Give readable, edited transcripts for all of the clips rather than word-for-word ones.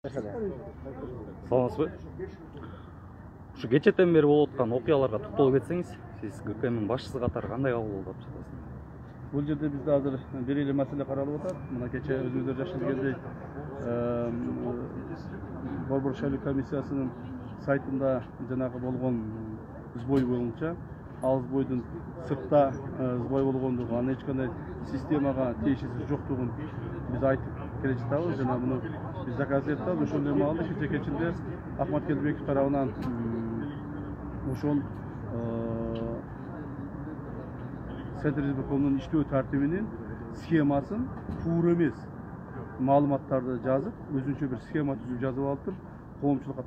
Саламатсызбы? Ушу кечетен бери болуп аткан окуяларга токтолуп кетсеңиз, сиз ГКМдин башчысы катары кандай кабыл алып жатасыз? Бул жерде бизде азыр бир эле маселе каралып атат. Мына кече өзүңүздөр жакшы билгендей, Борбор шайлоо комиссиясынын сайтында жанагы болгон сбой боюнча, ал сбойдун сыртта сбой болгондугу, анын эч кандай системага тиешеси жоктугун биз айтып келе жатабыз. Жана муну биз доказывать этебиз. Ошондой маалда кечинде Ахмат Келдибеков тарабынан ошол Центр избиркомунун иштөө тартибинин схемасын туура эмес маалыматтарды жазып, өзүнчө бир схема түзүп жазып алып, коомчулукка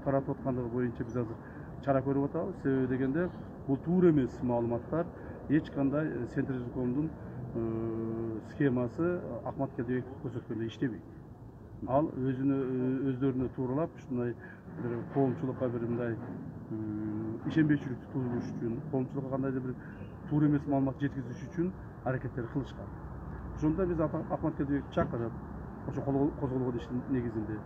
таратып аткандыгы боюнча биз азыр чара көрүп атабыз. Себеби дегенде бул туура эмес маалыматтар, эч кандай Центр избиркомунун схемасы Ахмат Келдибеков көрсөткөндөй иштебейт. Ал өздөрүнө тууралап, ушундай бир коомчулукка бир мындай ишенбейчүлүктү туудуруш үчүн, коомчулукка кандайдыр бир туура эмес маалымат жеткизиш үчүн аракеттер кылышкан. Ошондо биз Ахмат Келдибековду чакырып, ошо козголгон иштин негизинде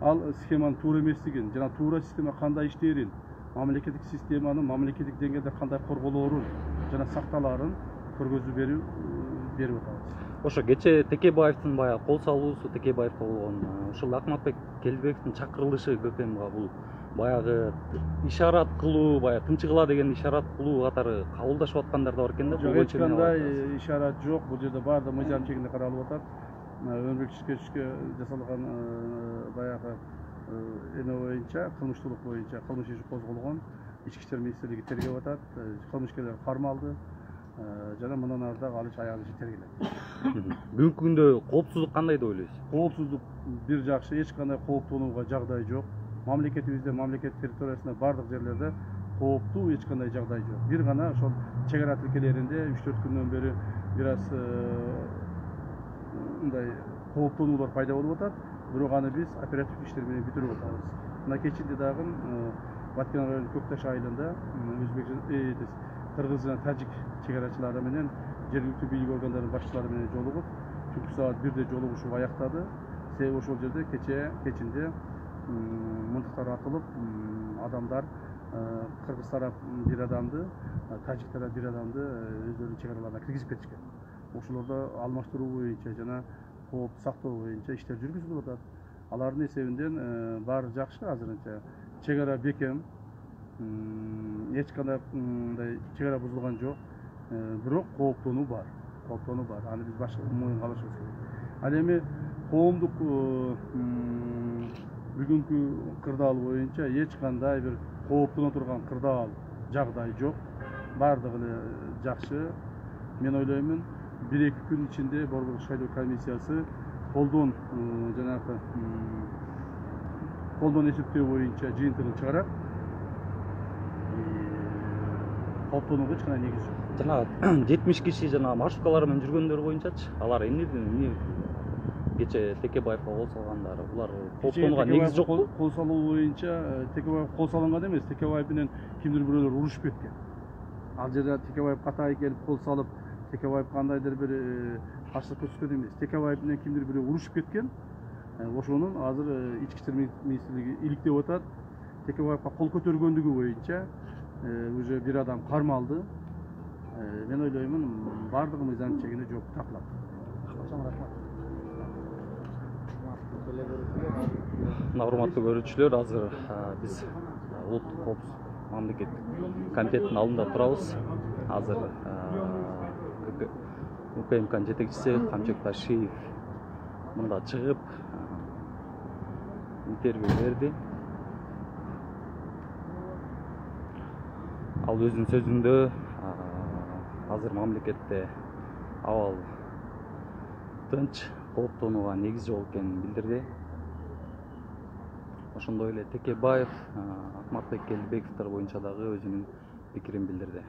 ал схеманын туура эместигин жана туура система кандай иштээрин, мамлекеттик системанын мамлекеттик деңгээлде кандай корголоорун жана сакталаарын көргөзүү берип атабыз. Ошо кече Текебаевдин баягы кол салуусу, Текебаевге болгон ушул Ахматбек Келдибековдун чакырылышы ГКМга бул баягы ишарат кылуу, баягы тынчыгыла деген ишарат кылуу катары кабылдашып аткандар да бар экен да. Жок, эч кандай ишарат жок. Бул жерде баардыгы мыйзам чегинде каралып атат. Өмүрбек Ишкечке жасалган баягы эме боюнча, кылмыштуулук боюнча кылмыш иши козголгон. Ички иштер министрлиги тергеп атат. Кылмышкерлер кармалды. Жана мындан ары дагы алыш аял иши тергелет. Бүгүнкү күндө коопсуздук кандай деп ойлойсуз? Коопсуздук бир жакшы, эч кандай кооптонууга жагдай жок. Мамлекетибизде, мамлекет территориясында бардык жерлерде кооптуу эч кандай жагдай жок. Бир гана ошол чек ара тилкелеринде 3-4 күндөн бери бир аз мындай кооптонуулар пайда болуп атат. Бирок аны биз оперативдик иштер менен бүтүрүп атабыз. Мына кечинде дагы Баткен районунун Көкташ айылында кыргыз жана тажик чек арачылары менен жергиликтүү бийлик органдарынын башчылары менен жолугуп, түнкү саат 1-де жолугушуп аяктады. Себеби ошол жерде кечинде мынтыктар атылып, адамдар кыргыз тарап бир адамды, тажик тарап бир адамды өздөрүнүн чек араларына киргизип кетишкен. Ошолордо алмаштыруу боюнча жана кооп сактоо боюнча иштер жүргүзүлүп атат. Алардын эсебинен баары жакшы азырынча. Чек ара бекем, эч кандай мындай чек ара бузулган жок. Бирок кооптонуу бар. Аны биз башка моюнга алышыбыз керек. Ал эми коомдук бүгүнкү кырдаал боюнча эч кандай бир кооптоно турган кырдаал жагдай жок. Бардыгы эле жакшы. Мен ойлоймун, 1-2 күн ичинде Борбор шайлоо комиссиясы колдон эсептөө боюнча жыйынтыгын чыгарат. Кооптонууга эч кандай негиз жок. Жана 70 киши жана маршруткалар менен жүргөндөр боюнчачы, алар эмне кече Текебаевга кол салгандар, булар кооптонууга негиз жокпу? Кол салуу боюнча Текебаев кол салган эмес, Текебаев менен кимдир бирөөлөр урушуп кеткен. Ал жерде Текебаев катай келип кол салып, Текебаев кандайдыр бир каршылык көрсөткөн эмес. Текебаев менен кимдир бирөө урушуп кеткен. Ошонун азыр ички иштер министрлиги иликтеп атат. Текебаевга кол көтөргөндүгү боюнча уже бир адам кармалды. Мен ойлоймун, бардыгы мыйзам чегинде жооп тартылат. Урматтуу көрүүчүлөр, азыр биз улуттук коопсуздук мамлекеттик комитетинин алдында турабыз. Азыр УКМКнын жетекчиси Камчек Ташиев мында чыгып интервью берди. Ал өзүнүн сөзүндө азыр мамлекетте абал тынч, кооптонууга негиз жок экенин билдирди. Ошондой эле Текебаев, Ахматбек Келдибековдор боюнча дагы өзүнүн пикирин билдирди.